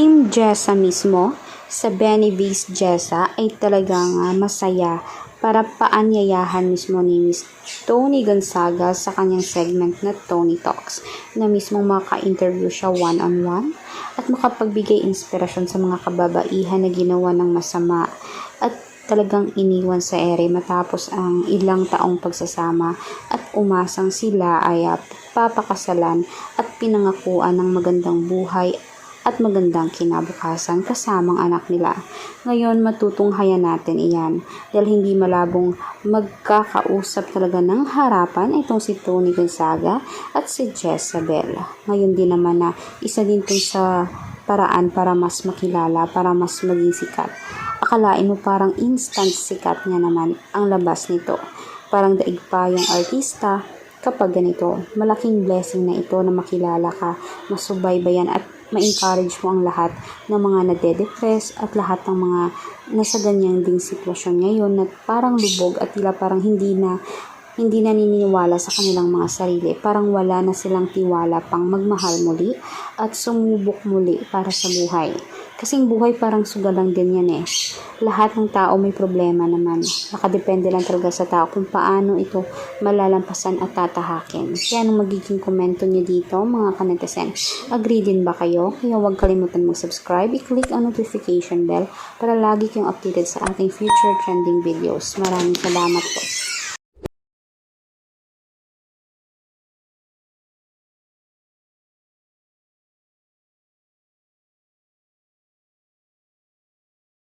Team Jessa mismo sa Benevies Jessa ay talagang masaya para paanyayahan mismo ni Miss Tony Gonzaga sa kanyang segment na Tony Talks na mismong maka-interview siya one-on-one at makapagbigay inspirasyon sa mga kababaihan na ginawa ng masama at talagang iniwan sa ere matapos ang ilang taong pagsasama at umasang sila ay papakasalan at pinangakuan ng magandang buhay at magandang kinabukasan kasamang anak nila. Ngayon matutunghayan natin iyan dahil hindi malabong magkakausap talaga ng harapan itong si Tony Gonzaga at si Jezabel. Ngayon din naman na isa din itong sa paraan para mas makilala, para mas maging sikat. Akalain mo parang instant sikat nga naman ang labas nito. Parang daig pa yung artista kapag ganito. Malaking blessing na ito na makilala ka, masubaybayan at ma-encourage mo ang lahat ng mga nade-depress at lahat ng mga nasa ganyang ding sitwasyon ngayon na parang lubog at tila parang hindi naniniwala sa kanilang mga sarili. Parang wala na silang tiwala pang magmahal muli at sumubok muli para sa buhay. Kasing buhay parang sugal lang din yan eh. Lahat ng tao may problema naman. Nakadepende lang talaga sa tao kung paano ito malalampasan at tatahakin. Kaya anong magiging komento niyo dito mga kanetesen? Agree din ba kayo? Kaya huwag kalimutan mag-subscribe, i-click ang notification bell para lagi kayong updated sa ating future trending videos. Maraming salamat po.